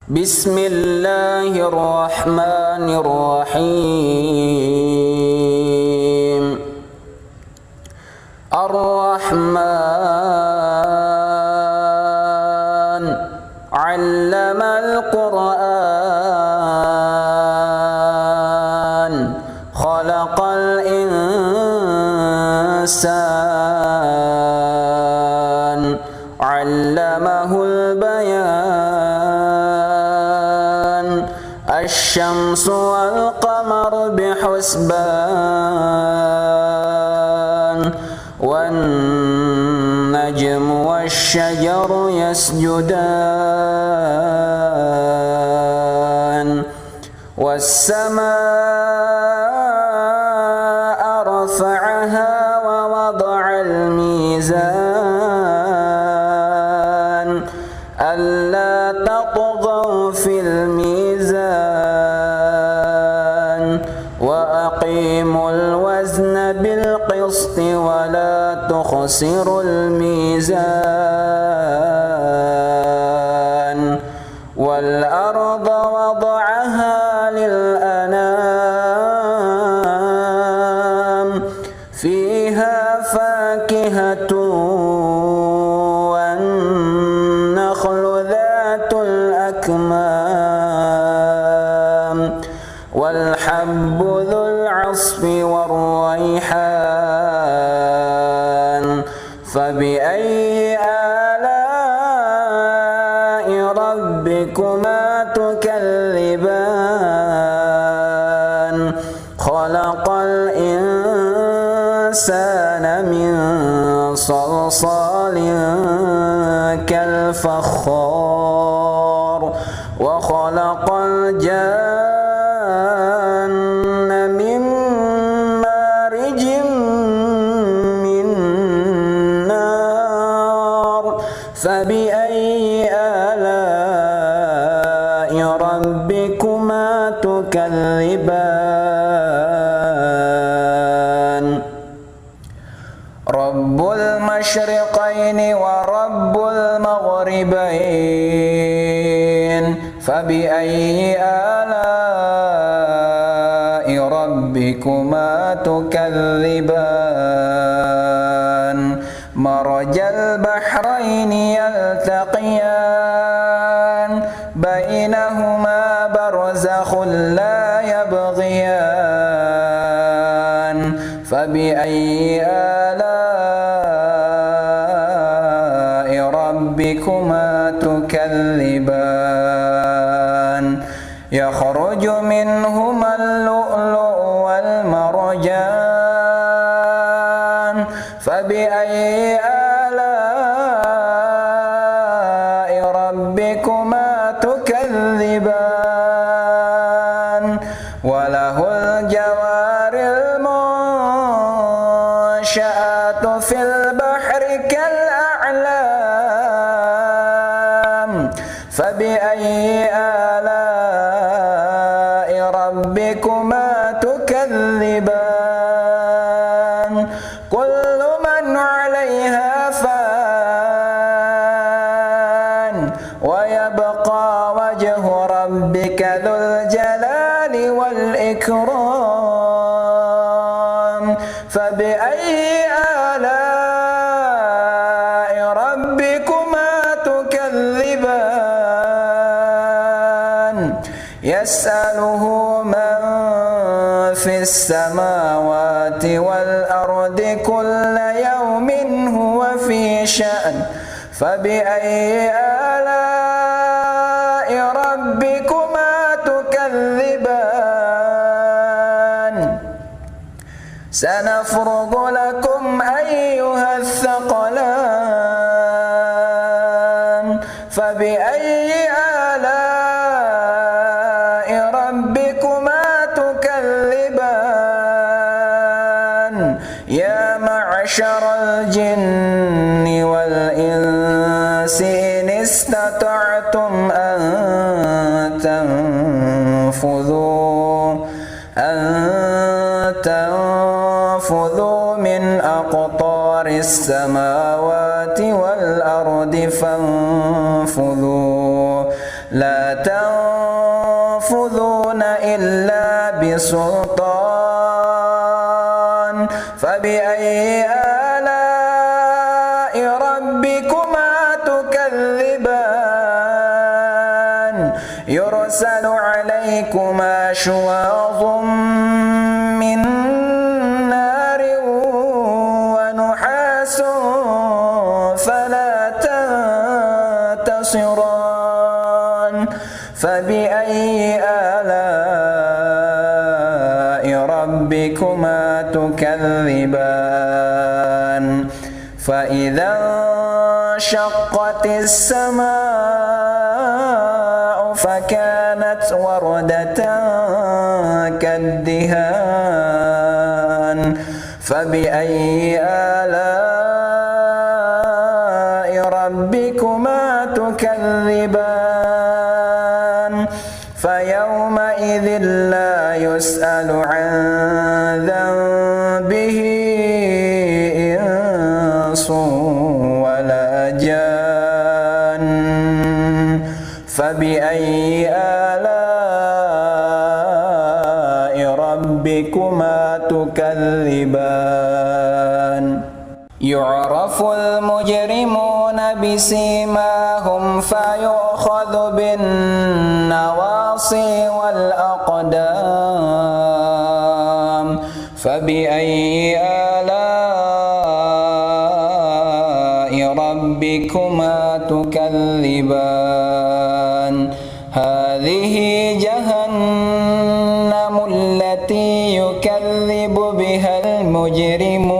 Bismillahirrahmanirrahim. Ar-Rahman 'allamal Qur'an, khalaqal insan, 'allamahul bayan. Asy-syamsu wal qamaru bihusban, wan najmu wasy-syajaru yasjudan, was-samaa'a rafa'aha wa wada'al mizan, alla tatghaw fil mizan, wa aqimul wazna bil qisti wa la tukhsirul mizan, wal arda wada'aha lil anam, fiha fakihatun wan nakhlu dhatul akmam, wal habbu dhul 'asfi war rayhan. Fabi'ayyi ala'i rabbikuma tukadziban. Khalaqal insana min salsalin kal fakhar, wa khalaqal janna min marijin min nar. Fabi'ayyi ala'i rabbikuma tukadziban. Rabbul masyriqaini wa rabbul maghribain. Fabi'ayyi ala'i rabbikuma tukadziban. Marajal bahraini yaltaqiyan, bainahuma barzakhun la yabghiyan. Fabi'ayyi ala'i rabbikuma tukadziban. Yakhruju minhuma al-lu'lu'u wal marjan. Fabi'ayyi ala'i rabbikuma tukadziban. Walahul jawaril munsya'atu fil bahri kal a'lam. Fabi'ayyi ala'i rabbikuma tukadziban. Kullu man 'alayha fan, wa yabqa wajhu rabbika dzul jalali wal ikram. Fabi'ayyi ala'i rabbikuma tukadziban. Yas'aluhu man fis samawati wal ardi kulla yawmin huwa fi sha'n. Fabi'ayyi ala'i rabbikuma tukadziban. Sanafrugu lakum ayyuhath thaqalan. Fabi'ayyi ala'i rabbikuma tukadziban. Ya ma'syaral jinni wal insi in istata'tum an tanfudhu min aqtaris samawati wal ardi fanfudhu لا تنفذون إلا بسلطان فبأي آلاء ربكما تكذبان يرسل عليكما شواظ من نار ونحاس فلا تنتصران فبأي آلاء ربكما تكذبان فإذا انشقت السماء فكانت وردة كالدهان فبأي آلاء ربكما تكذبان فيومئذ لا يسأل عن ذنبه إنس ولا جان فبأي آلاء ربكما تكذبان يعرف المجرمون بسيماهم فيؤخذ بالنواصي والأقدام فبأي آلاء ربكما تكذبان هذه جهنم التي يكذب بها المجرمون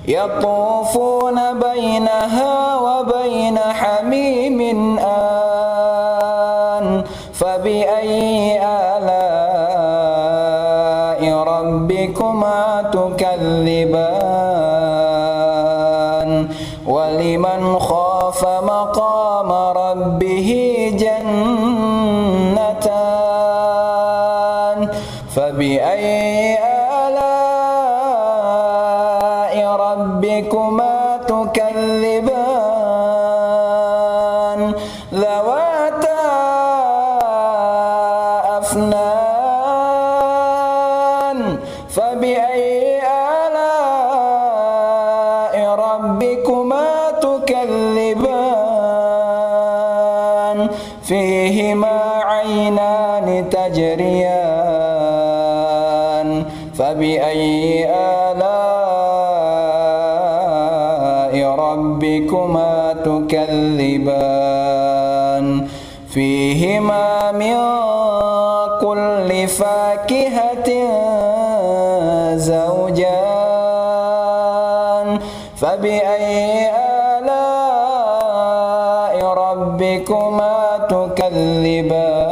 يطوفون بينها وبين حميم آن فبأي آلاء ربكما تكذبان ولمن خاف مقام ربه جنتان فبأي آلاء ربكما تكذبان ذواتا أفنان فبأي آلاء ربكما تكذبان فيهما عينان تجريان فبأي آلاء ربكما تكذبان فيهما من كل فاكهة زوجان فبأي آلاء ربكما تكذبان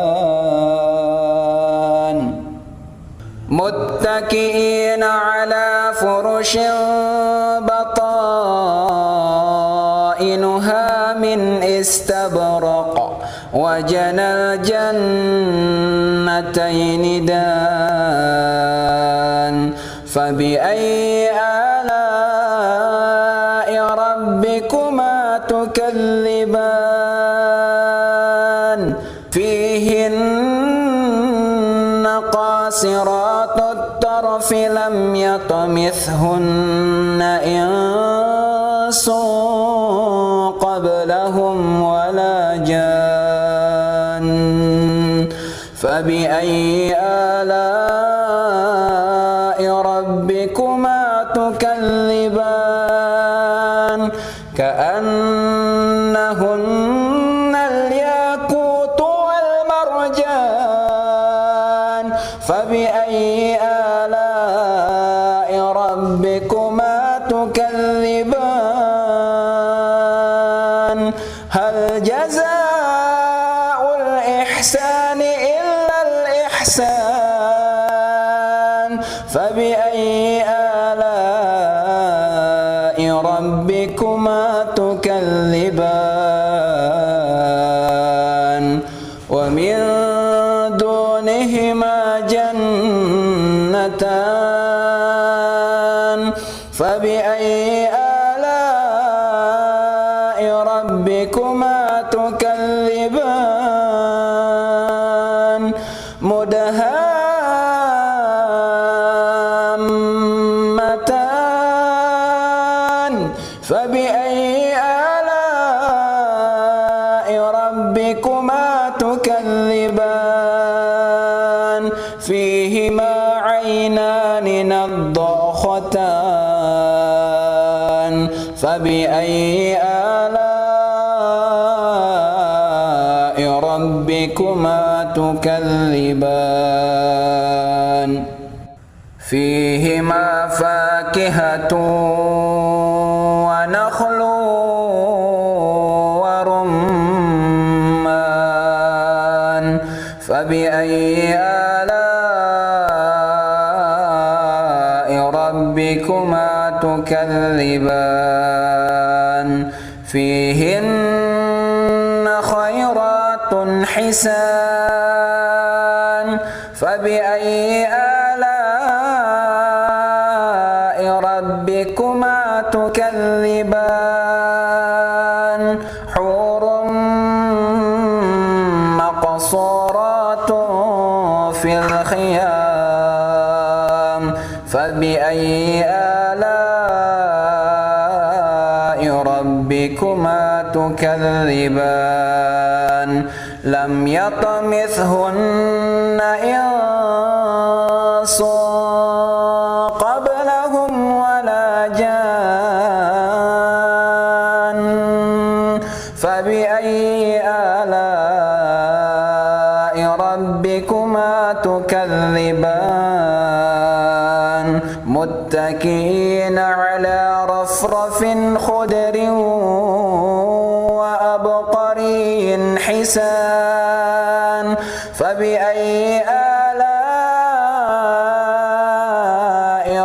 متكئين على فرش بطائنها من استبرق وجنى الجنتين دان فبأي آلاء ربكما تكذبان فيهن قاصرات الطرف لم يطمثهن إنس قبلهم ولا جان فبأي آلاء ربكما تكذبان كأنهن الياقوت والمرجان فبأي آلاء ربكما تكذبان هل جزاء الإحسان إلا الإحسان فبأي آلاء ربكما تكذبان ومن دونهما جنتان فبأي آلاء ربكما تكذبان مدهامتان فبأي آلاء ربكما تكذبان فيهما عينان نضاختان فبأي آلاء ربكما تكذبان فيهما فاكهة ونخل ورمان فبأي آلاء ربكما تكذبان فيهن خيرات حسان فبأي آلاء ربكما تكذبان حور مقصورات في الخيام فبأي آلاء ربكما تكذبان لم يطمثهن إنس قبلهم ولا جان فبأي آلاء ربكما تكذبان متكئين على رفرف خضر وأبقري حسان فبأي آلاء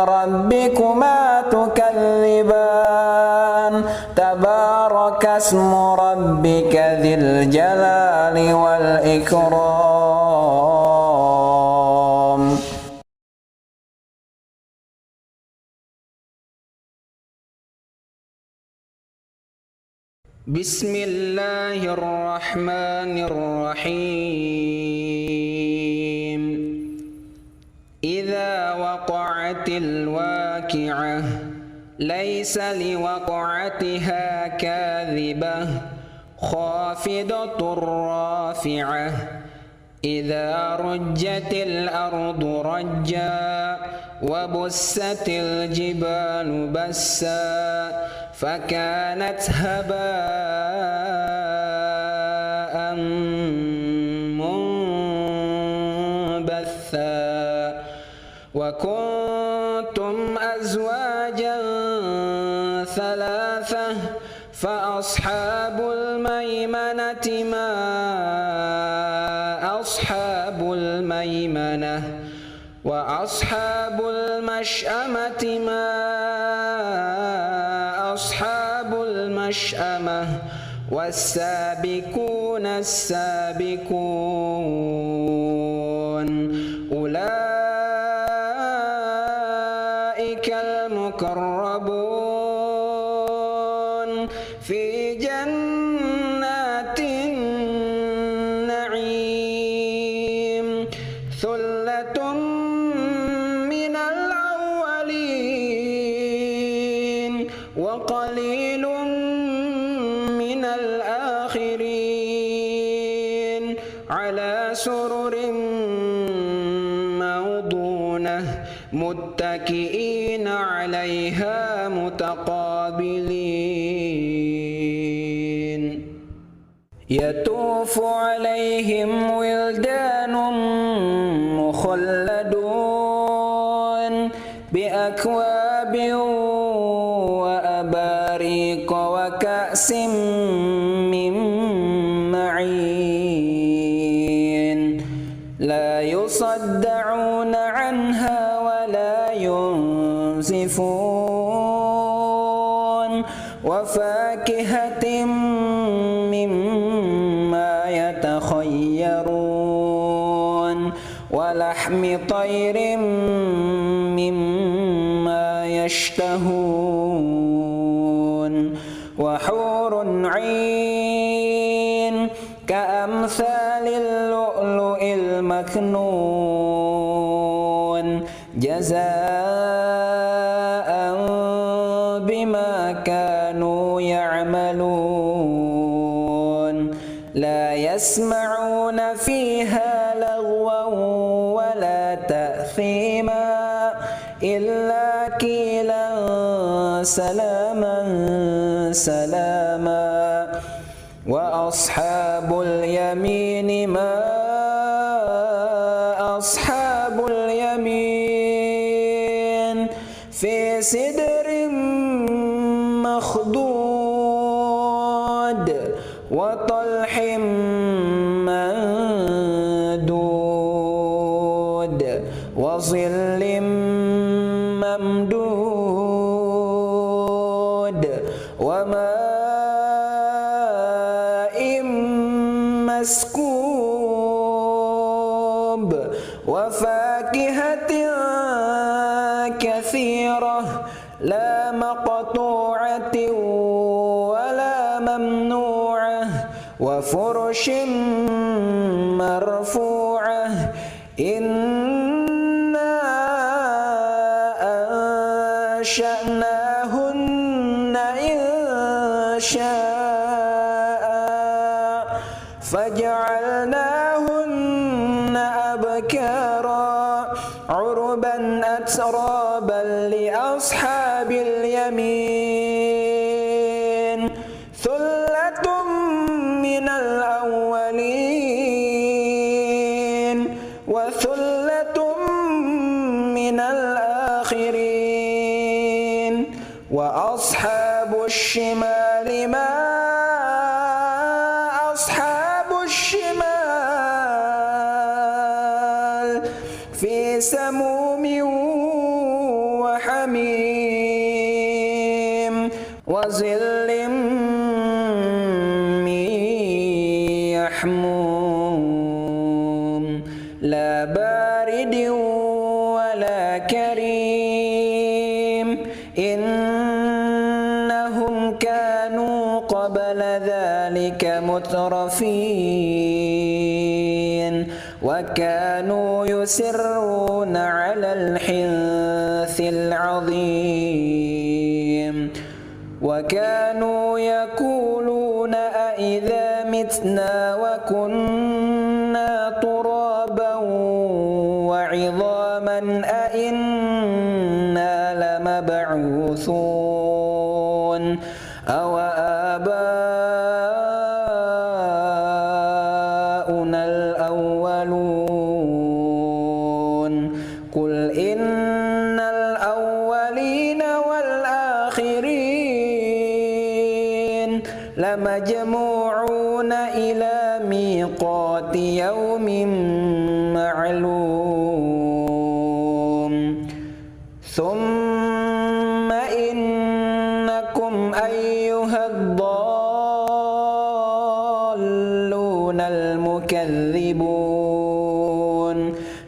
ربكما تكذبان تبارك اسم ربك ذي الجلال والإكرام. بسم الله الرحمن الرحيم إذا وقعت الواقعة ليس لوقعتها كاذبة خافضة رافعة إذا رجت الأرض رجا وبست الجبال بسا فكانت هباء منبثا وكنتم أزواجا ثلاثة فأصحاب الميمنة ما أصحاب الميمنة وأصحاب المشأمة ما أصحاب المشأمة والسابقون السابقون أولئك المقربون في جنات النعيم ثلة من الأولين وقليل من الآخرين على سرر موضونة متكئين عليها متقابلين يطوف عليهم ولدان مخلدون بأكواب وأباريق وكأس من معين لا يصدعون عنها ولا ينزفون وفاكهة مما يتخيرون ولحم طير مما يشتهون وحور عين أجمعين كأمثال اللؤلؤ المكنون جزاء بما كانوا يعملون لا يسمعون فيها لغوا ولا تأثيما إلا قيلا سلاما سلاما وأصحاب اليمين ما أصحاب اليمين في سدر مخضود وطلح منضود وظل ممدود وماء مسكوب وفاكهة كثيرة لا مقطوعة ولا ممنوعة وفرش مرفوعة إنا أنشأناهن إنشاء فجعلناهن أبكارا عربا أترابا لأصحاب اليمين ثلة من الأولين وثلة من الآخرين وأصحاب الشمال ما أصحاب الشمال في سموم وحميم وظل من يحموم لا بارد ولا كريم إنهم كانوا قبل ذلك مترفين وكانوا يسرون على الحنث العظيم وكانوا يقولون أإذا متنا وكنا ترابا وعظاما أإنا لمبعوثون أو آباؤنا الأولون قل إن الأولين والآخرين لمجموعون إلى ميقات يوم معلوم ثم إنكم أيها الضالون المكذبون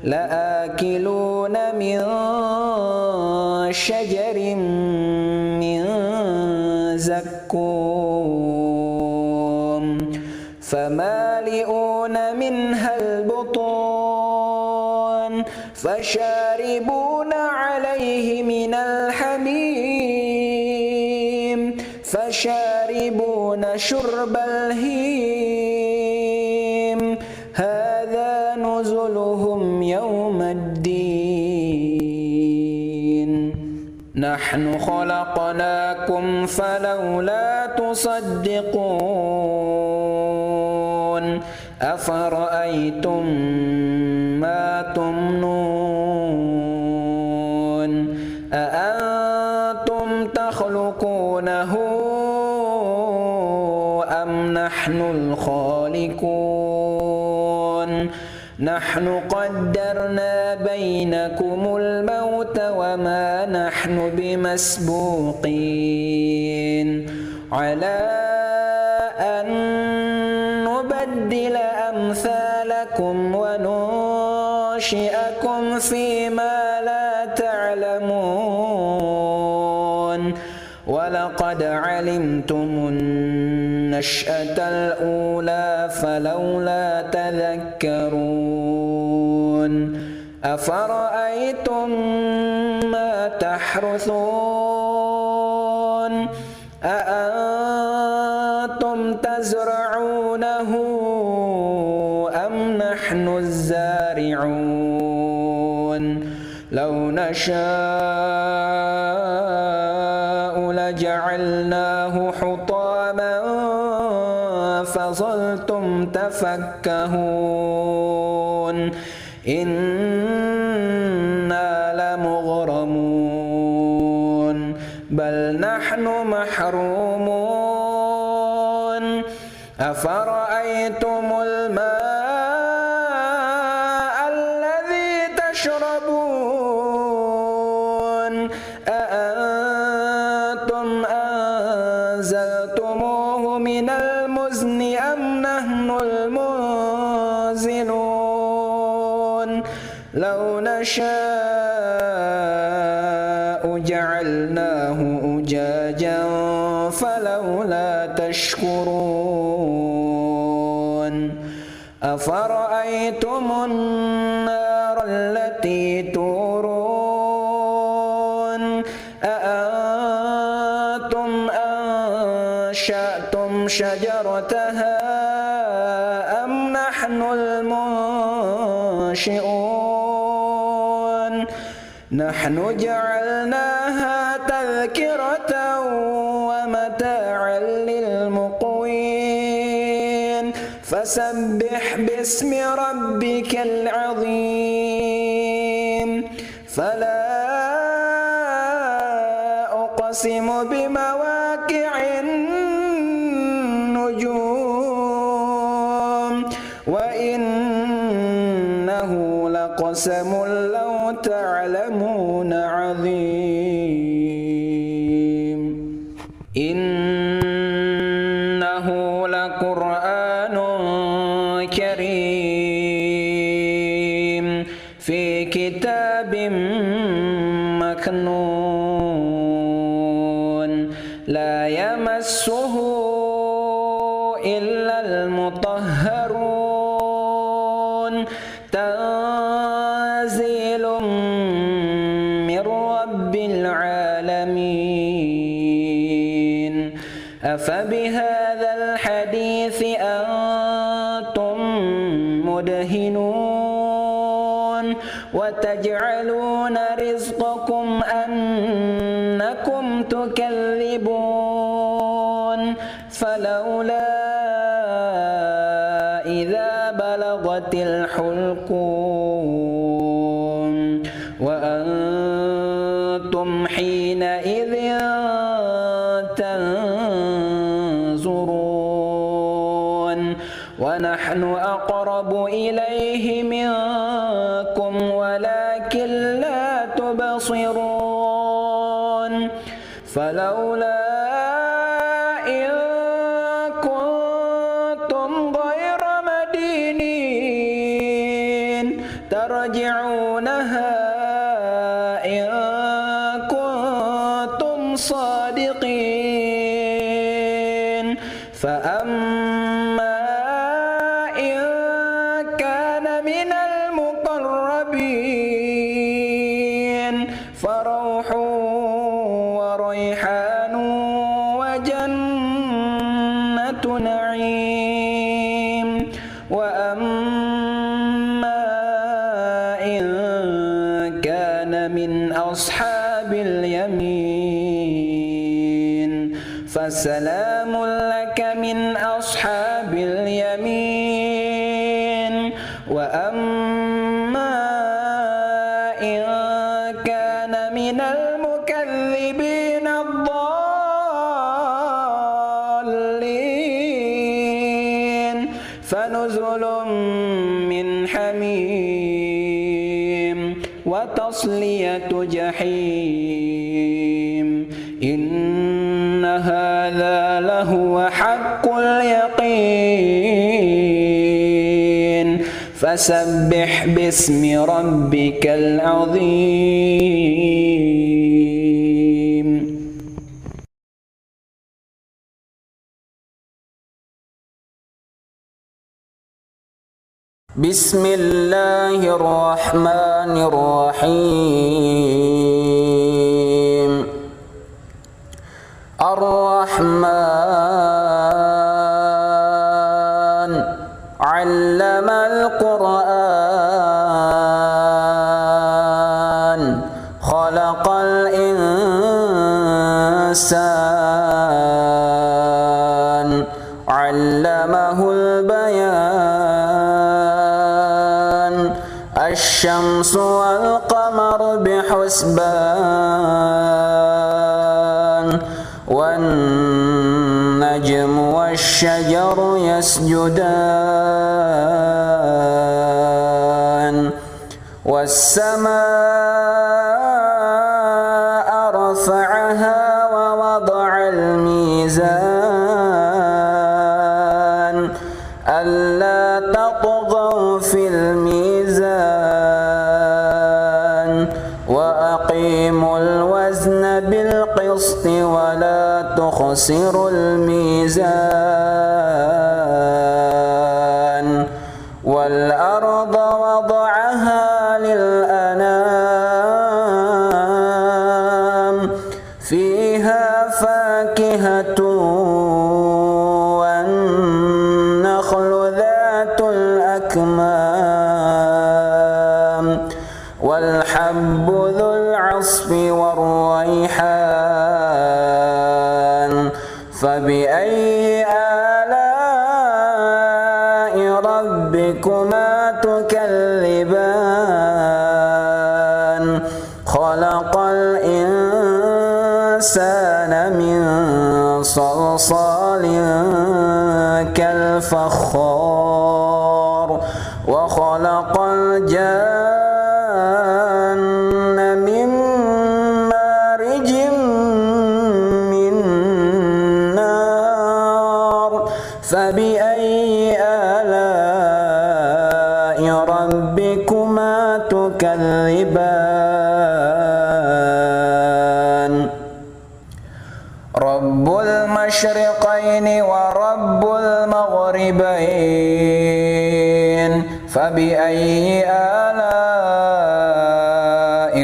لآكلون من شجر من زقوم فمالئون منها البطون فشاربون عليه من الحميم فشاربون شرب الهيم هذا نزلهم يوم الدين نحن خلقناكم فلولا تصدقون أفرأيتم ما تمنون أأنتم تخلقونه أم نحن الخالقون نحن قدرنا بينكم الموت وما نحن بمسبوقين على أن نبدل أمثالكم وننشئكم فيما لا تعلمون ولقد علمتم النشأة الأولى فلولا تذكرون أفرأيتم ما تحرثون أأنتم تزرعونه أم نحن الزارعون لو نشاء لجعلناه حطاما فظلتم تفكهون إنا لمغرمون بل نحن محرومون أفرأيتم الماء الذي تشربون أأنتم أنزلتموه من المزن أم نحن المنزلون لو نشاء جعلناه أجاجا فلولا تشكرون أفرأيتم النار التي تورون أأنتم أنشأتم شجرتها أم نحن المنشئون نحن جعلناها تذكرة ومتاعا للمقوين فسبح باسم ربك العظيم فلا أقسم بمواقع النجوم وإنه لقسم لو تعلمون عظيم إنه لقرآن كريم في كتاب مكنون لا يمسه إلا المطهرون تنزيل من رب العالمين أفبهذا الحديث أنتم مدهنون وتجعلون رزقكم أنكم تكذبون فلولا إذا بلغت الحلقوم وأنتم حينئذ تنظرون ونحن أقرب إليه منكم ولكن لا تبصرون فلولا إن كنتم غير مدينين ترجعونها إن كنتم صادقين فأما إن كان من المقربين فروح وريحان وجنة نعيم وأما إن كان من أصحاب اليمين فسلام لك من أصحاب اليمين وأما إن كان من المكذبين الضالين فنزل من حميم وتصلية جحيم إن هذا لهو حق اليقين فسبح باسم ربك العظيم. Bismillahirrahmanirrahim. Ar-Rahman 'allamal Qur'an, khalaqal insan, 'allamahul bayan. Asy-syamsu wal qamaru bihusban, wan najmu wasy-syajaru yasjudan, was-samaa'a rafa'aha wa wada'al mizan, alla tatghaw fil mizan, wa aqimul wazna bil qisti wa la tukhsirul mizan, wal arda wada'aha lil anam, fiha fakihatun wan nakhlu dhatul akmam, wal habbu dhul 'asfi war rayhan. Fabi'ayyi ala'i rabbikuma tukalliban. Khalaqal insana min salsalin kal fakhar, wa khalaqal janna min marijin min nar. Fabi'ayyi ala'i rabbikuma tukalliban. Rabbul masyriqaini wa rabbul maghribain, fabi'ayyi ala'i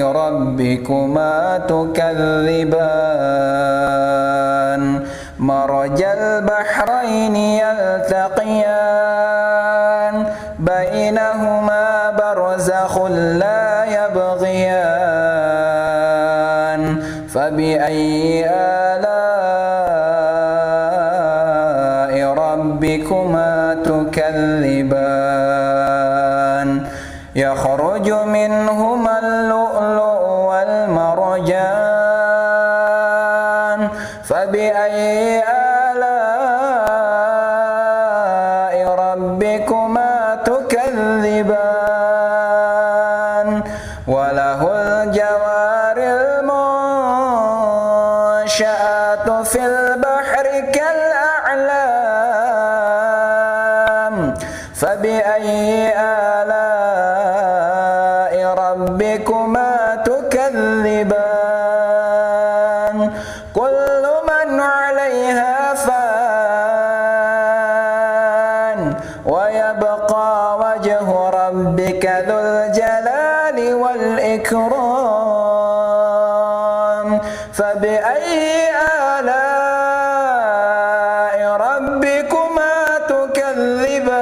rabbikuma tukalliban. Marajal bahraini yaltaqiyan, bainahuma barzakhun la yabghiyan. Fabi'ayyi ala'i rabbikuma tukalliban. Yakhruju minhuma al-lu'lu'u wal marjan. Fabi'ayyi ala'i rabbikuma tukalliban. Walahul jawaril munsha'atu fil bahri kal a'lam. Fabi'ayyi ala'i rabbikuma tukalliban. Kullu man 'alayha fan, wa yabqa wajhu rabbika dzul jalali wal ikram. Fabi'ayyi ala'i rabbikuma tukalliban.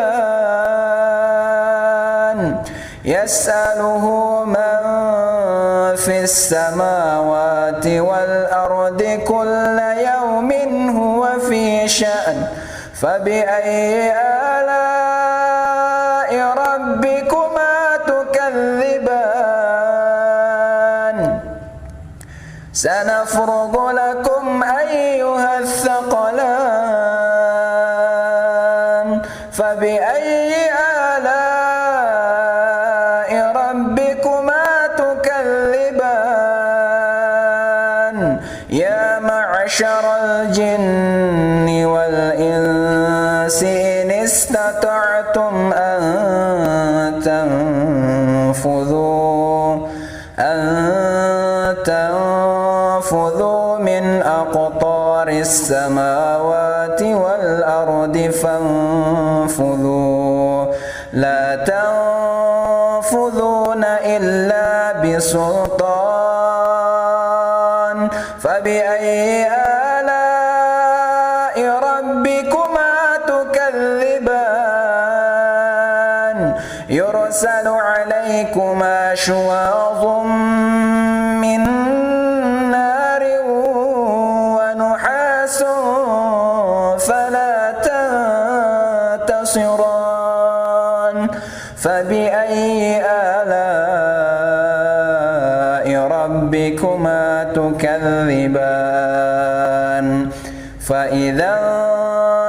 Yas'aluhu man fis samawati wal ardi kulla yawmin huwa fi sha'n. Fabi'ayyi ala'i rabbikuma tukalliban. Sanafrugu lakum ayyuhal thaqalan. Fabi'ayyi ala'i rabbikuma tukalliban. Ya ma'syaral jinni wal insi in istata'tum an tanfudhu min aqtaris samawati wal ardi تنفذون إلا بسلطان فبأي آلاء ربكما تكذبان يرسل عليكما شواظ من نار ونحاس فلا تنتصران فبأي آلاء ربكما تكذبان فإذا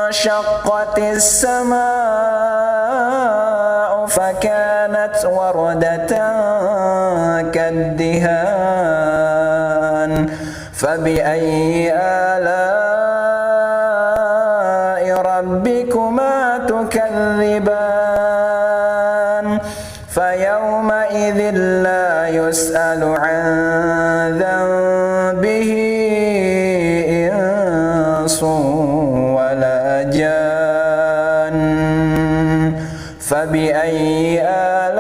انشقت السماء فكانت وردة كالدهان فبأي آلاء ربكما تكذبان فيومئذ لا يسأل عن ذنبه إنس ولا جان فبأي آلاء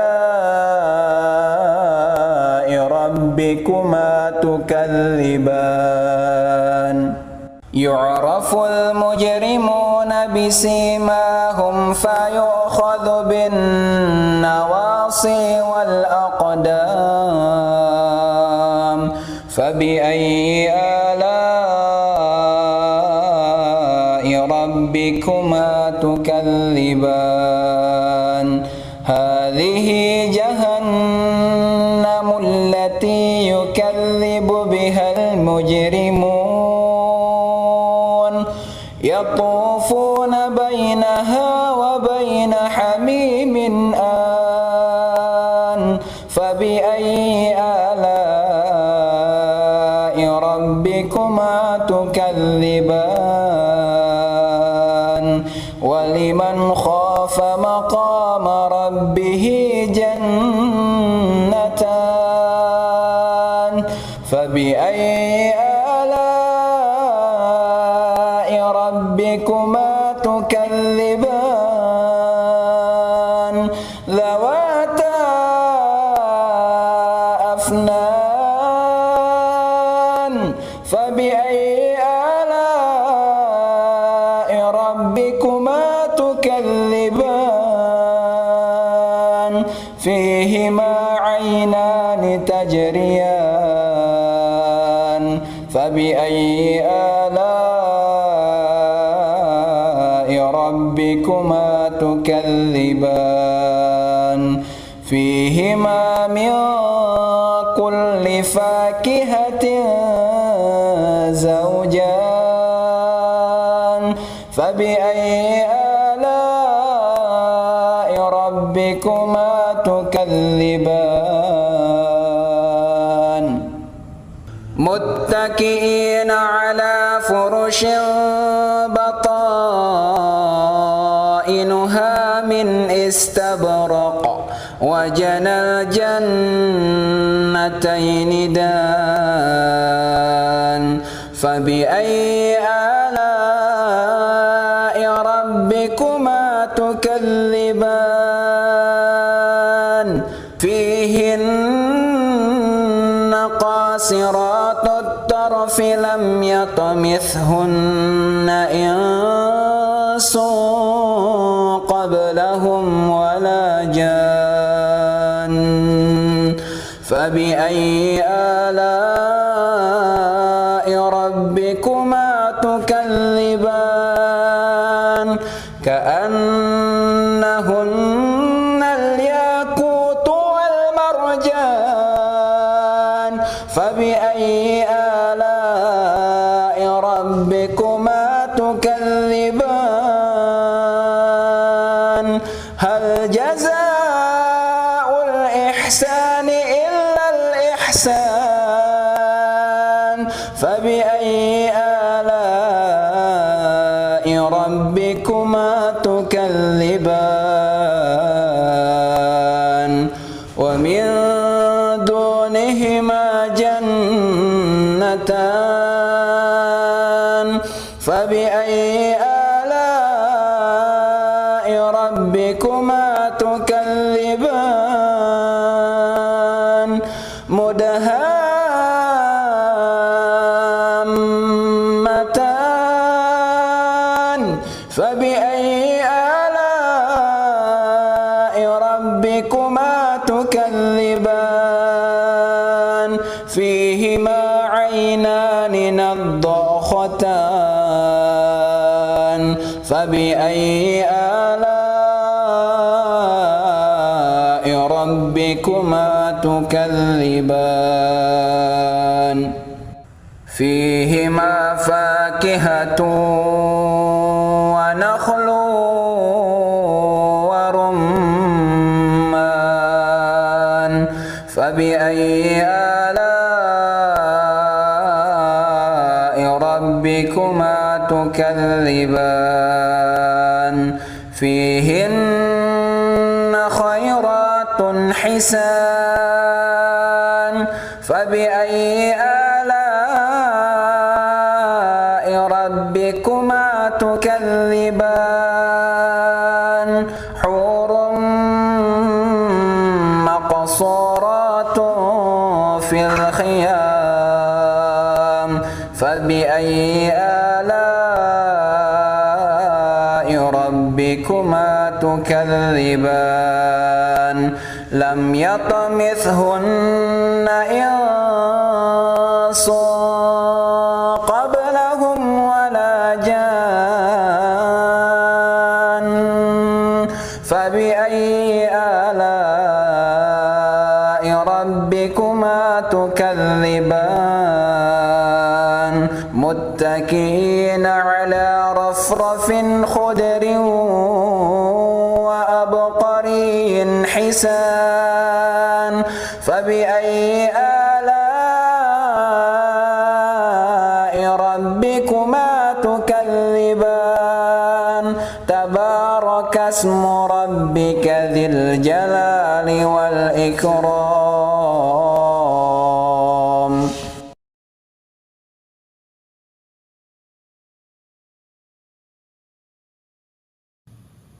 ربكما تكذبان يعرف المجرمون بسيماهم فيؤخذ بالنواصي والأقدام فبأي آلاء ربكما تكذبان هذه جهنم التي يكذب بها المجرمون يطوفون بينها وبين حميم آن فبأي آلاء ربكما تكذبان ولمن خاف مقام ربه جنتان فبأي آلاء ربكما تكذبان ذواتا أفنان فبأي آلاء ربكما تكذبان فيهما عينان تجريان فبأي آلاء ربكما تكذبان فيهما من كل فاكهة زوجان فبأي آلاء ربكما تكذبان متكئين على فرش بطائنها من استبرق وجنى الجنتين دان فبأي آلاء ربكما تكذبان فيهن قاصرات الطرف لم يطمثهن إنس قبلهم ولا جان فبأي آلاء ربكما تكذبان كأنهن الياقوت والمرجان فبأي آلاء ربكما تكذبان هل جزاء الإحسان إلا الإحسان فبأي آلاء ربكما تكذبان ومن دونهما جنتان فبأي آلاء ربكما تكذبان مدهامتان فبأي آلاء ربكما تكذبان فيهما عينان نضاختان فبأي آلاء ربكما تكذبان فيهما فاكهة ونخل ورمان فبأي آلاء ربكما تكذبان فيهن خيرات حسان فبأي آلاء ربكما تكذبان حور مقصورات في الخيام فبأي آلاء ربكما تكذبان لم يطمثهن إنس قبلهم ولا جان فبأي آلاء ربكما تكذبان متكئين على رفرف خضر وأبقري حسان فبأي آلاء ربكما تكذبان تبارك اسم ربك ذي الجلال والإكرام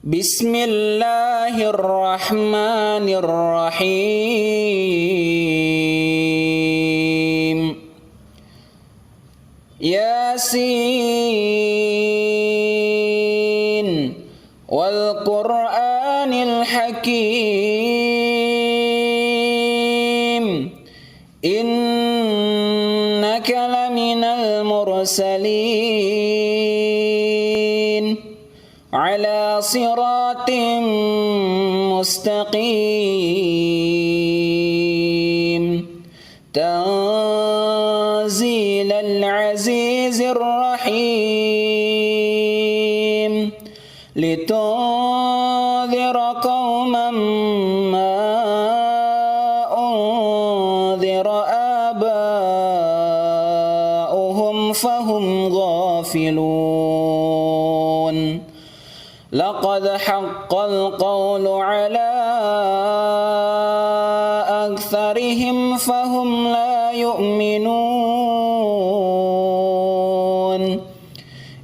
بسم الله الرحمن الرحيم ياسين والقرآن الحكيم إنك لمن المرسلين على صراط مستقيم تنزيل العزيز الرحيم لتنذر قوما ما أنذر آباؤهم فهم غافلون لقد حق القول على أكثرهم فهم لا يؤمنون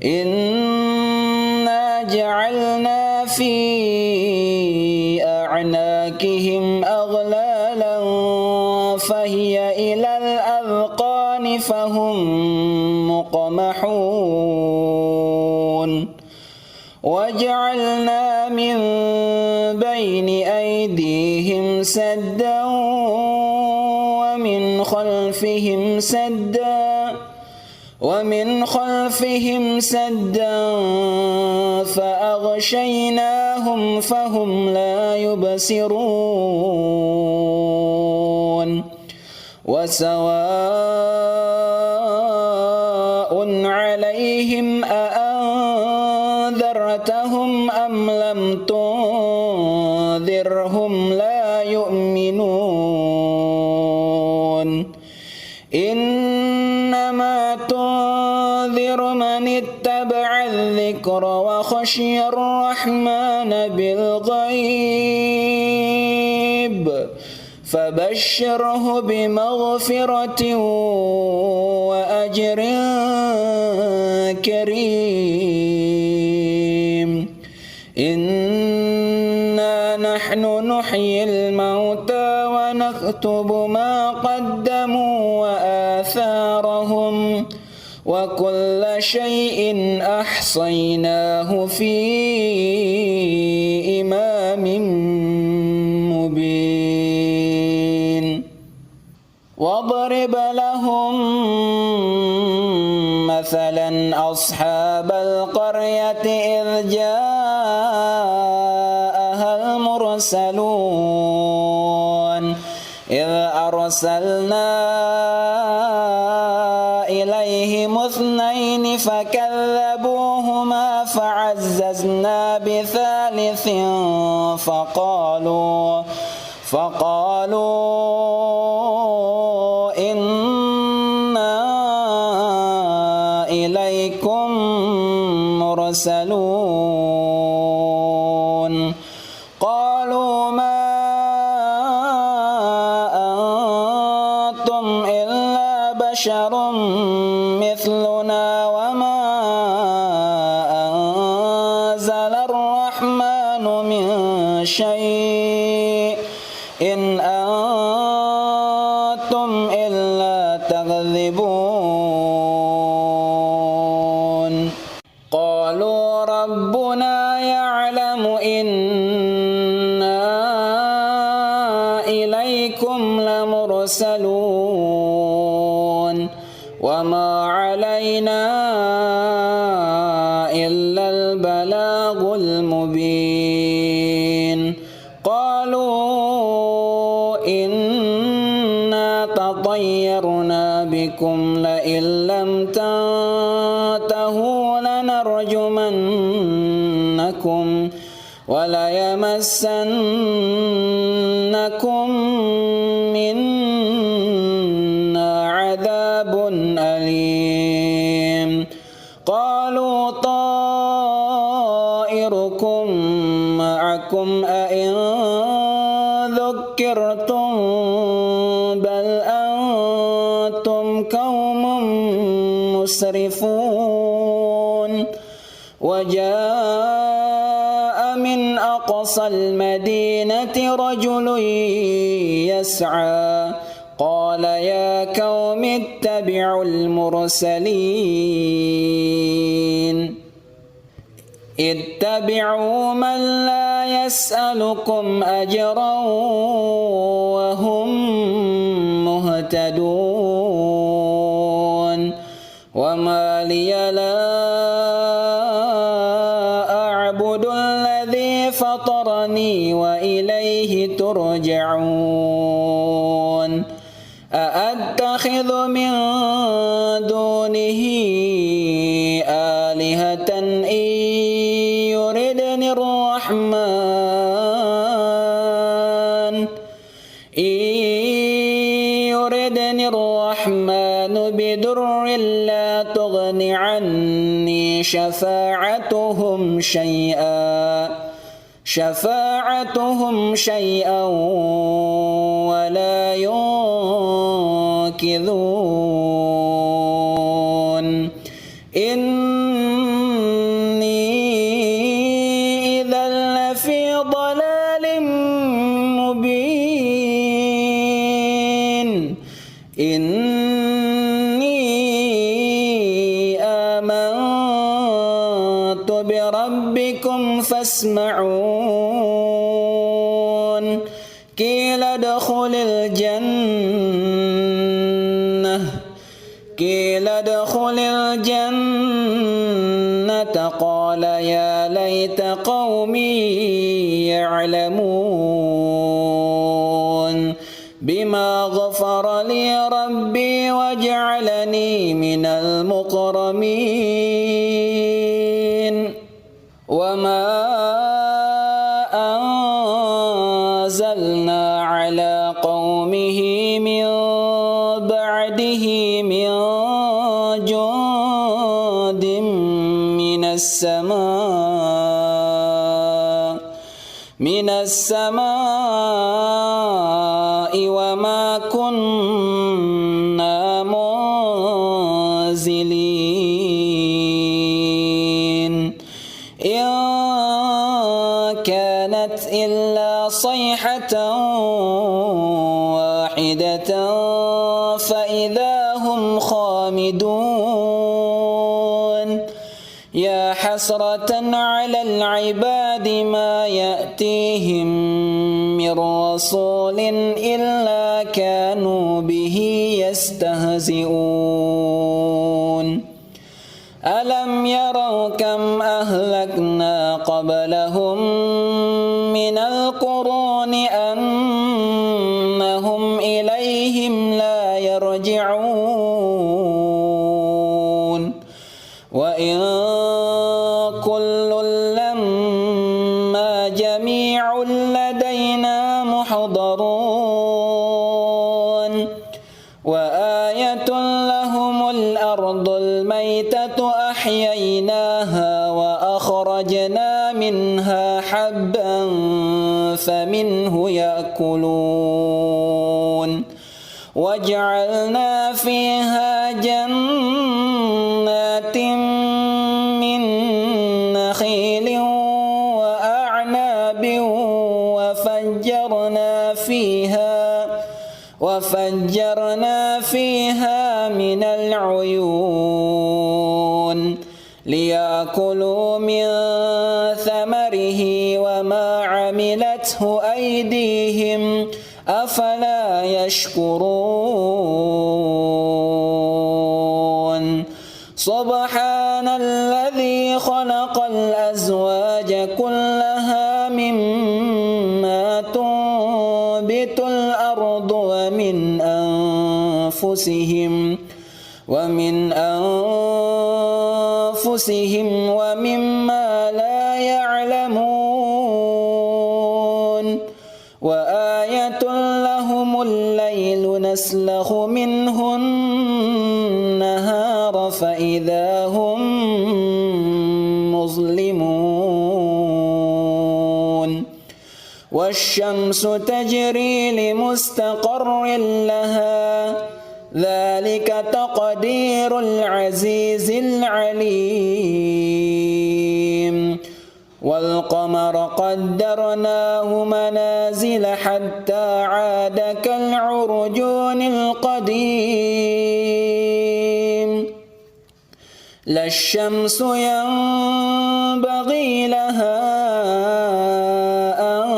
إنا جعلنا في أعناقهم أغلالا فهي إلى الأذقان فهم مقمحون وجعلنا من بين أيديهم سدا ومن خلفهم سدا فأغشيناهم فهم لا يبصرون وسواء عليهم أأنذرتهم أم لم تنذرهم لا يؤمنون إنما تنذر من اتبع الذكر وخشي الرحمن بالغيب فبشره بمغفرة وأجر كريم نحن نحيي الموتى ونكتب ما قدموا وآثارهم وكل شيء أحصيناه في إمام مبين واضرب لهم مثلا أصحاب القرية إذ جاءها المرسلون إذ أرسلنا إليهم اثنين فكذبوهما فعززنا بثالث فقالوا إنا إليكم مرسلون قالوا ما أنتم إلا بشر مثلنا وما أنزل الرحمن من شيء إن أنتم إلا تكذبون قالوا ربنا يعلم إنا إليكم لمرسلون وما علينا إلا البلاغ المبين قالوا إنا تطيرنا بكم لئن لم تنتهوا لنرجمنكم وليمسنكم منا عذاب أليم قالوا طائركم معكم أئن ذكرتم بل أنتم قوم مسرفون وجاء من أقصى المدينة رجل يسعى قال يا قوم اتبعوا المرسلين اتبعوا من لا يسألكم أجرا وهم مهتدون وما لي لا أعبد الذي فطرني وإليه ترجعون أأتخذ من دونه آلهة إن يردني الرحمن بضر لا تغن عني شفاعتهم شيئا ولا ينقذون إني إذا لفي ضلال مبين إني آمنت بربكم فاسمعون قيل ادخل الجنة قال يا ليت قومي يعلمون بما غفر لي ربي وجعلني من المكرمين وما أنزلنا على قومه من بعده من جند من السماء وما كنا منزلين إن كانت إلا صيحة واحدة فإذا هم خامدون يا حسرة على العباد ما يأتيهم من رسول إلا كانوا به يستهزئون ألم يروا كم أهلكنا قبلهم من القرون أنهم إليهم لا يرجعون وإن كل لما جميع لدينا محضرون وآية لهم الأرض الميتة أحييناها وأخرجنا منها حبا فمنه يأكلون وجعلنا فيها جنات من نخيل وأعناب وفجرنا فيها من العيون ليأكلوا من ثمره وما عملته أيديهم أفلا يشكرون سبحان الذي خلق الأزواج كلها مما تنبت الأرض ومن أنفسهم ومما لا يعلمون وآية لهم الليل نسلخ منه النهار فإذا هم مظلمون والشمس تجري لمستقر لها ذلك تقدير العزيز العليم والقمر قدرناه منازل حتى عاد كالعرجون القديم لا الشمس ينبغي لها أن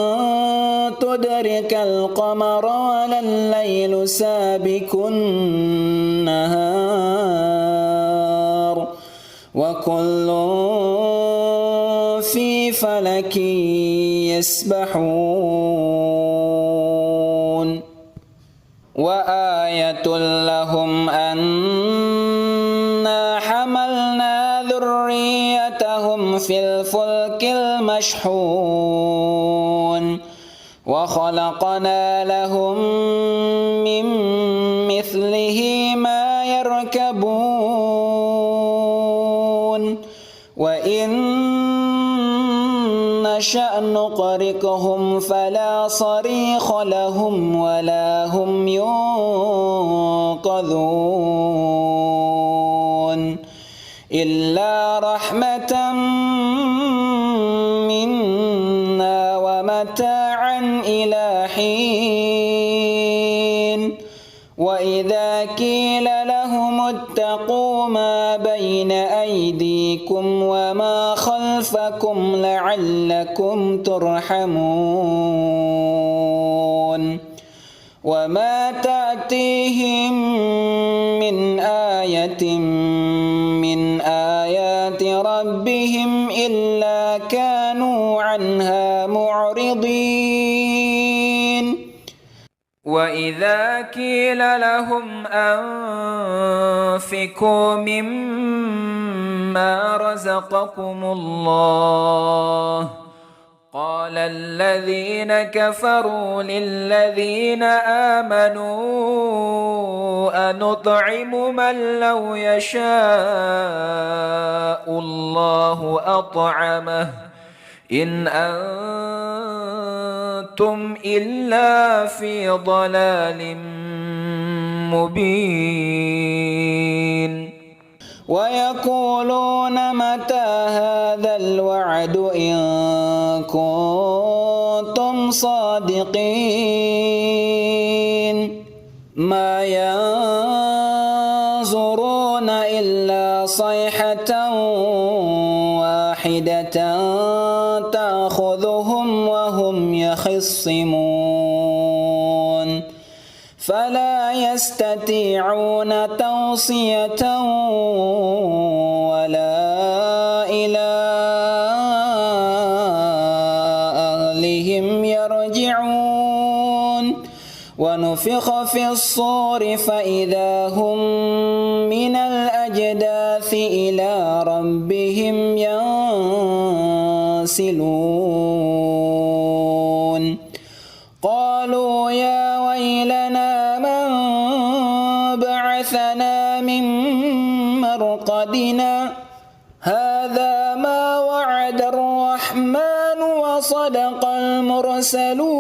تدرك القمر ولا الليل سابق النهار وكل في فلك يسبحون وآية لهم أنا حملنا ذريتهم في الفلك المشحون وخلقنا لهم من مثله ما يركبون وإن نشأ نغرقهم فلا صريخ لهم ولا هم ينقذون إلا رحمة منا ومتاعا إلى حين وإذا قيل لهم اتقوا ما بين أيديكم وما خلفكم لعلكم ترحمون وما تأتيهم من آية من آيات ربهم إلا كانوا عنها معرضين وإذا قيل لهم أنفقوا مما رزقكم الله قال الذين كفروا للذين آمنوا أنطعم من لو يشاء الله أطعمه إن أنتم إلا في ضلال مبين ويقولون متى هذا الوعد إن كنتم صادقين ما ينظرون إلا صيحة واحدة تأخذهم وهم يخصمون فلا يستطيعون توصية ولا إلى أهلهم يرجعون ونفخ في الصور فإذا هم من الأجداث إلى ربهم ينسلون قالوا يا ويلنا من بعثنا من مرقدنا هذا ما وعد الرحمن وصدق المرسلون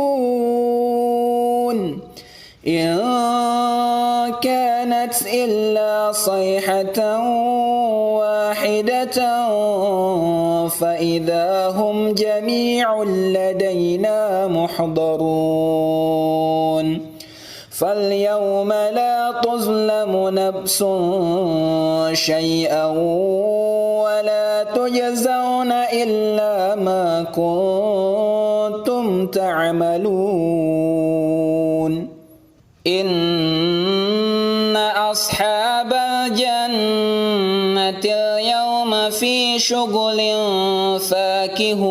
إن كانت إلا صيحة واحدة فإذا هم جميع لدينا محضرون فاليوم لا تظلم نفس شيئا ولا تجزون إلا ما كنتم تعملون إن أصحاب الجنة اليوم في شغل فاكهون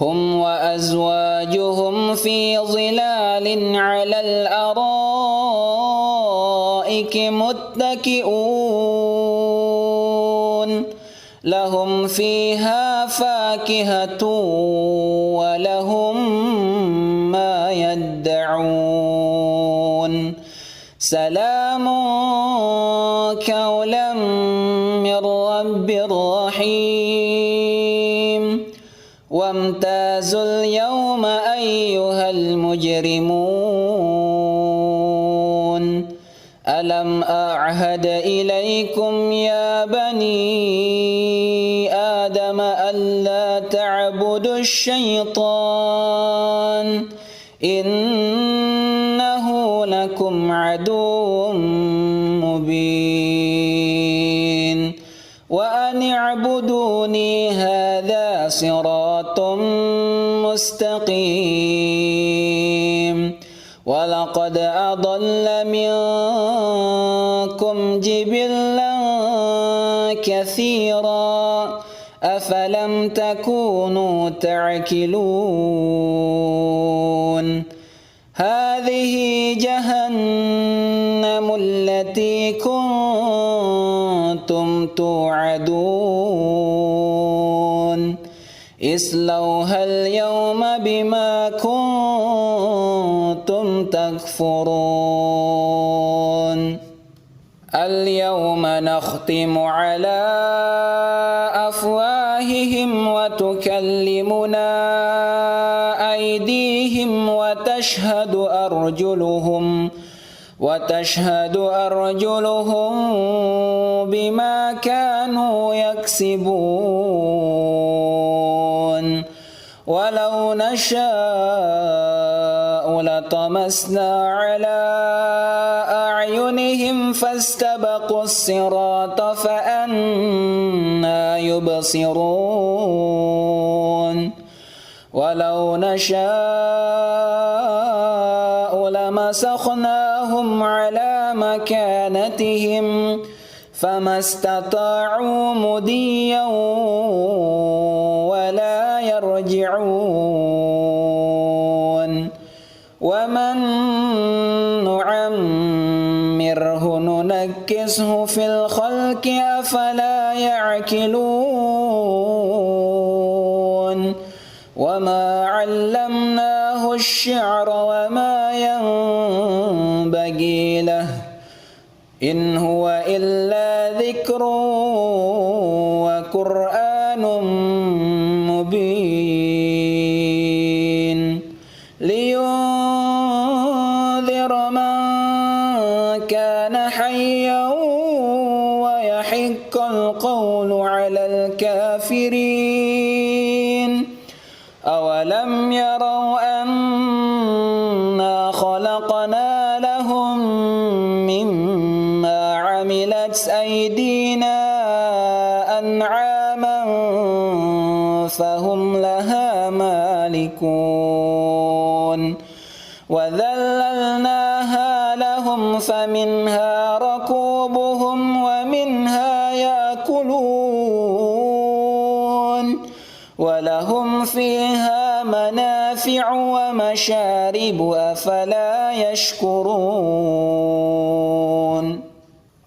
هم وأزواجهم في ظلال على الأرائك متكئون لهم فيها فاكهة ولهم ما يدعون سلام قولا من رب رحيم وامتازوا اليوم أيها المجرمون ألم أعهد إليكم يا بني آدم ألا تعبدوا الشيطان إنه لكم عدو مبين وأن اعبدوني هذا صراط مستقيم ولقد أضل منكم جبلا كثيرا أفلم تكونوا تعقلون هذه جهنم التي كنتم توعدون اصلوها اليوم بما كنتم تكفرون اليوم نختم على أفواههم وتكلمنا أيديهم وتشهد أرجلهم بما كانوا يكسبون ولو نشاء لطمسنا على أعينهم فاستبقوا الصراط فأنى يبصرون ولو نشاء لمسخناهم على مكانتهم فما استطاعوا مضيا ولا يرجعون ومن نعمره ننكسه في الخلق أفلا يعقلون وما علمناه الشعر وما ينبغي له إن هو إلا ذكر وقرآن مبين لينذر من كان حيا ويحق القول على الكافرين أولم يروا أنا خلقنا لهم مما عملت أيدينا أنعاما فهم لها مالكون وذللناها لهم فمنها ركوبهم ومنها يأكلون ولهم فيها منافع ومشارب أفلا يشكرون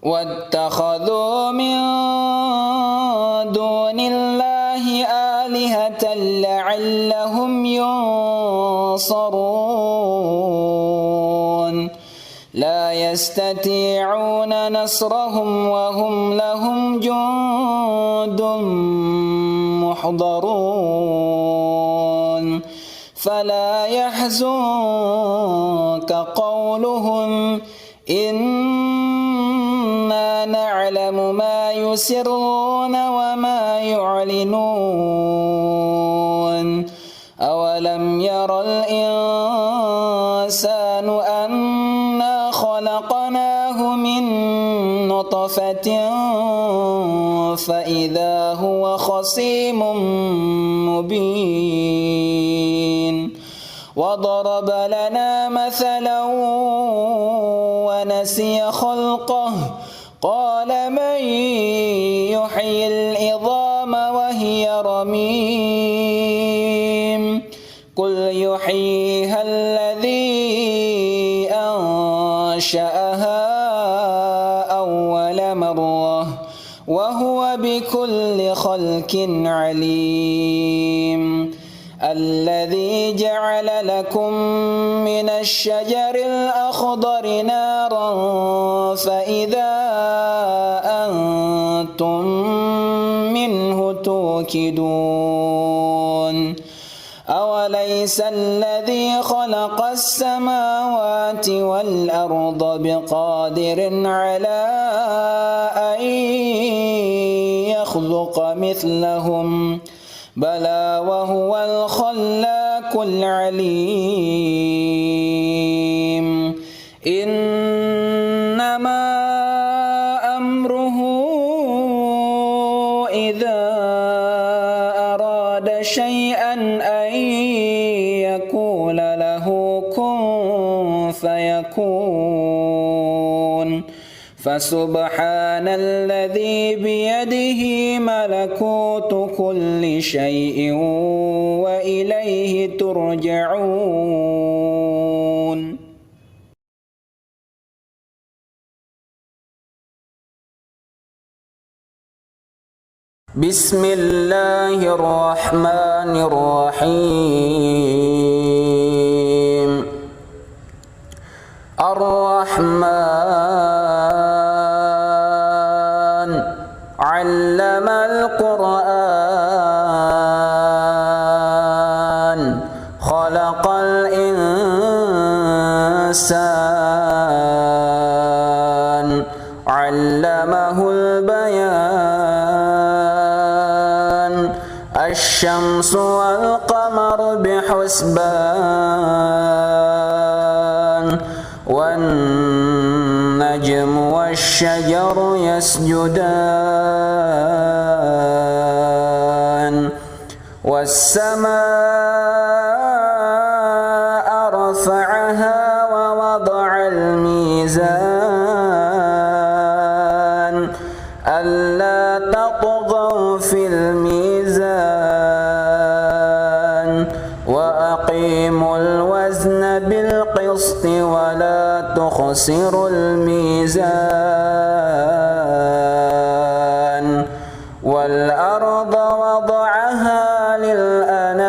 واتخذوا من دون الله آلهة لعلهم ينصرون لا يستطيعون نصرهم وهم لهم جند محضرون فلا يحزنك قولهم إنا نعلم ما يسرون وما يعلنون أولم ير الإنسان أنا خلقناه من نطفة فإذا هو خصيم مبين وضرب لنا مثلا ونسي خلقه قال من يحيي العظام وهي رميم قل يحييها الذي أنشأها أول مرة وهو بكل خلق عليم الذي جعل لكم من الشجر الأخضر نارا فإذا أنتم منه توقدون أوليس الذي خلق السماوات والأرض بقادر على أن يخلق مثلهم بلى وهو الخلاق العليم إنما أمره إذا أراد شيئا أن يقول له كن فيكون فسبحان الذي بيده ملكوت كل شيء وإليه ترجعون بسم الله الرحمن الرحيم الرحمن علم القرآن خلق الإنسان علمه البيان الشمس والقمر بحسبان والنجم والشجر يسجدان والسماء رفعها ووضع الميزان ألا تطغوا في الميزان وأقيموا الوزن بالقسط ولا تخسروا الميزان والأرض وضعها للأنام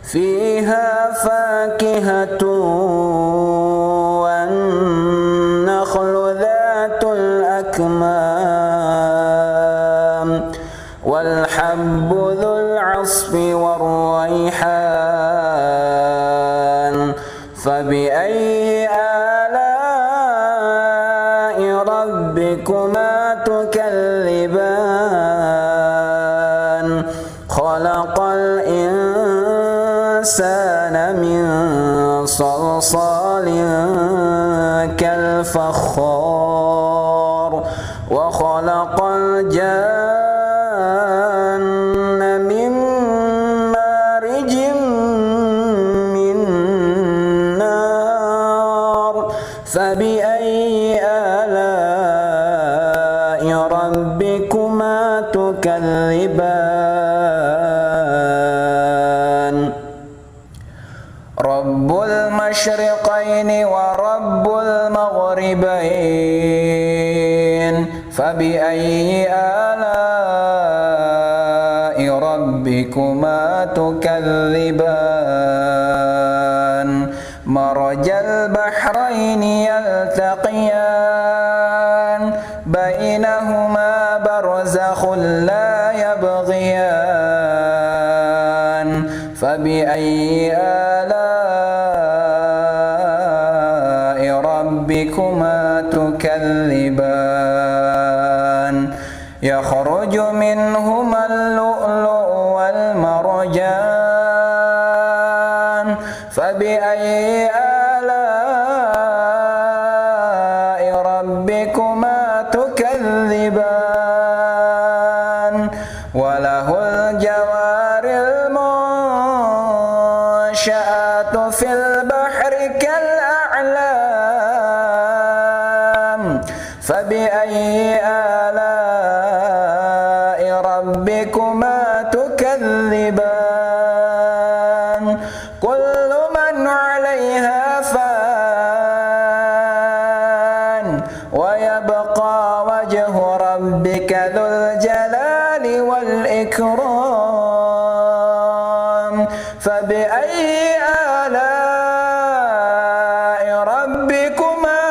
فيها فاكهة والنخل ذات الأكمام والحب ذو العصف والريحان فبأي آلاء ربكما تكذبان صلصال كالفخار وخلق الجن من مارج من نار فبأي آلاء ربكما تكذبان رب المشرقين ورب المغربين فبأي آلاء ربكما تكذبان مرج البحرين يلتقيان بينهما برزخ لا يبغيان فبأي آلاء ربكما تكذبان يخرج منهما اللؤلؤ والمرجان فبأي آلاء ربكما تكذبان وله الجوار المنشآت في البحر كالأعلام فبأي آلاء ربكما تكذبان كل من عليها فان ويبقى وجه ربك ذو الجلال والإكرام فبأي آلاء ربكما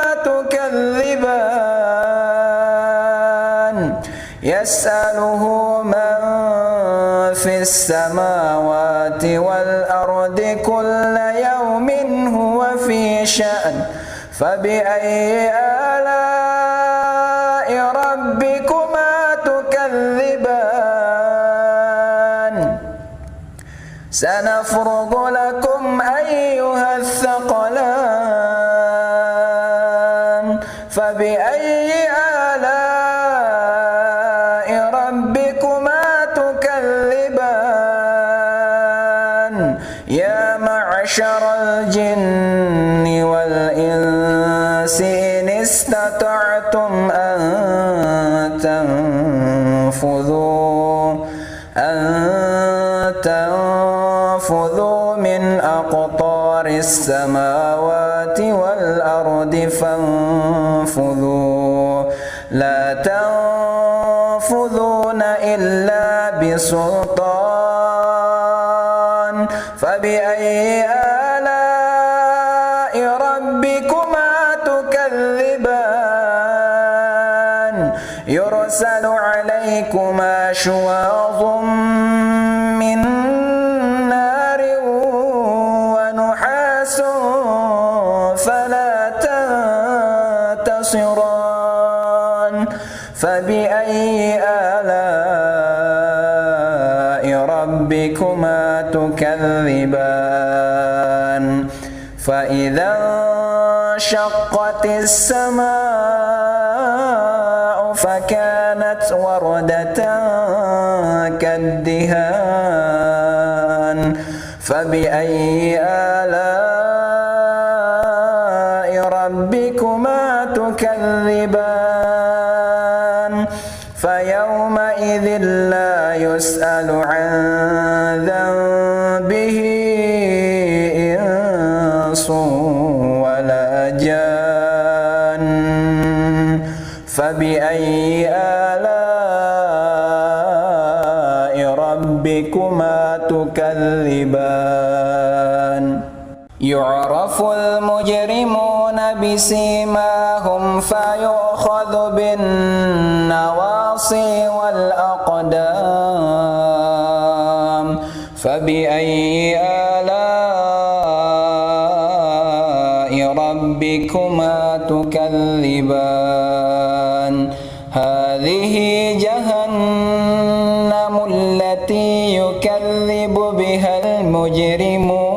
تكذبان يسأله من في السماوات والأرض كل يوم هو في شأن فبأي آلاء ربكما تكذبان سنفرغ لكم أيها الثقلان فبأي آلاء ربكما تكذبان يا معشر الجن والإنس إن استطعتم أن تنفذوا من أقطار السماوات والأرض فانفذوا لا تنفذون إلا بسلطان فبأي آلاء ربكما تكذبان يرسل عليكما شواظ من نار ونحاس فلا تنتصران فبأي آلاء ربكما تكذبان فإذا انشقت السماء فكانت وردة كالدهان فبأي آلاء ربكما تكذبان فيومئذ لا يسأل عن ذنبه إنس ولا جان فبأي آلاء ربكما تكذبان يعرف المجرمون بسيماهم فيؤخذ بالنواصي والأقدام فبأي آلاء ربكما تكذبان هذه جهنم التي يكذب بها المجرمون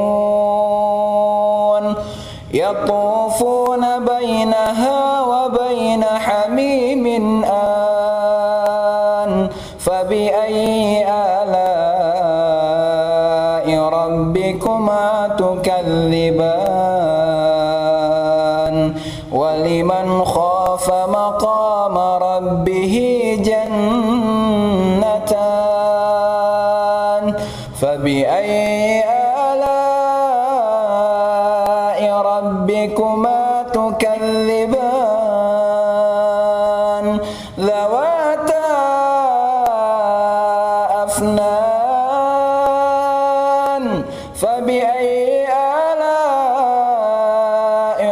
فبأي آلاء ربكما تكذبان ولمن خاف مقام ربه جنتان فبأي آلاء ربكما تكذبان ذواتا أفنان فبأي آلاء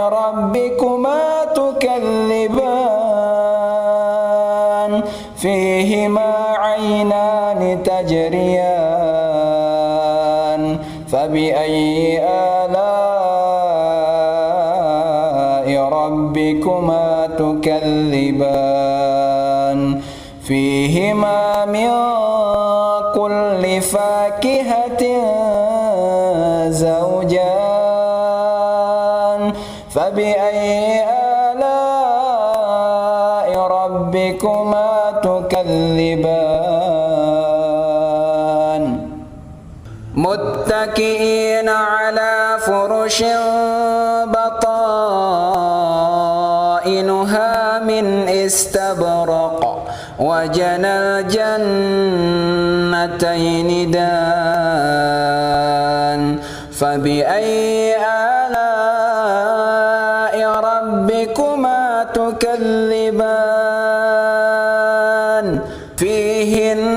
ربكما تكذبان فيهما عينان تجريان فبأي آلاء ربكما تكذبان فيهما من كل فاكهة زوجان فبأي آلاء ربكما تكذبان متكئين على فرش بطائنها من استبرق وجنى الجنتين دان فبأي آلاء ربكما تكذبان فيهن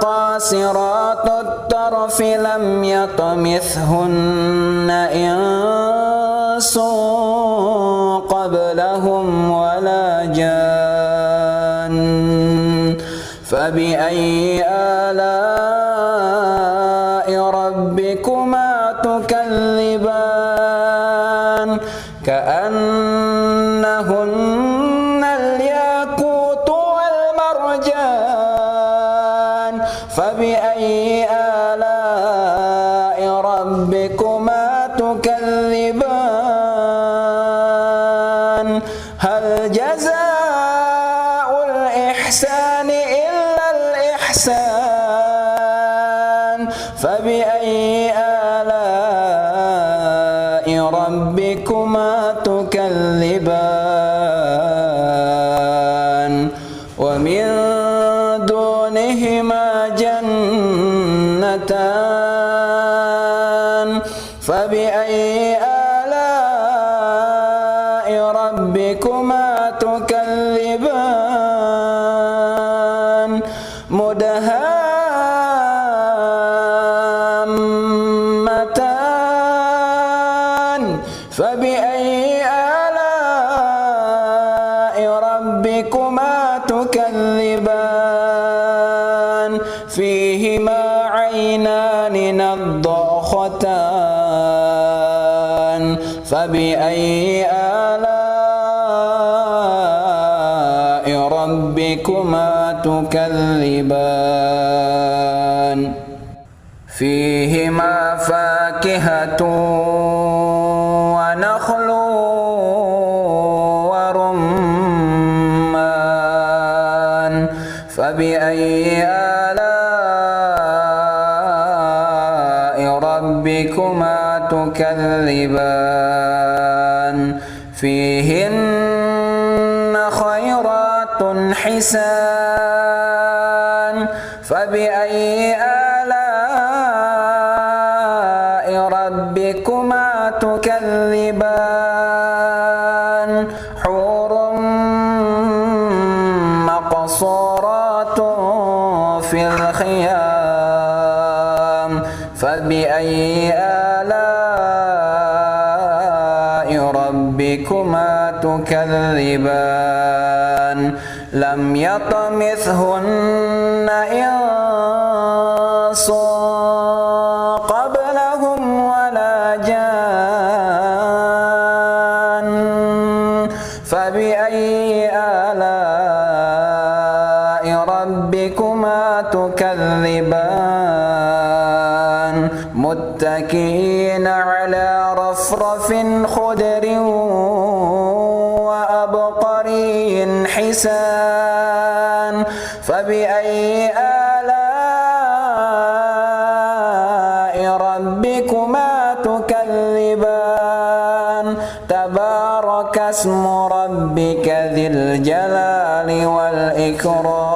قاصرات الطرف لم يطمثهن إنس قبلهم ولا جان فبأي آلاء ربكما تكذبان كأنهن الياقوت والمرجان فبأي آلاء ربكما تكذبان هل جزاء الإحسان إلا الإحسان فبأي آلاء ربكما تكذبان ومن دونهما جنتان فبأي آلاء ربكما تكذبان مدهامتان فبأي آلاء ربكما تكذبان فيهما عينان نضاختان فبأي آلاء ربكما تكذبان فيهما فاكهة ونخل ورمان فبأي آلاء ربكما تكذبان فيهن خيرات حسان فبأي آلاء ربكما تكذبان حور مقصورات في الخيام فبأي آلاء ربكما تكذبان لم يطمثهن إنس قبلهم ولا جان فبأي آلاء ربكما تكذبان متكئين على رفرف خضر وأبقري حسان فبأي آلاء ربكما تكذبان تبارك اسم ربك ذي الجلال والإكرام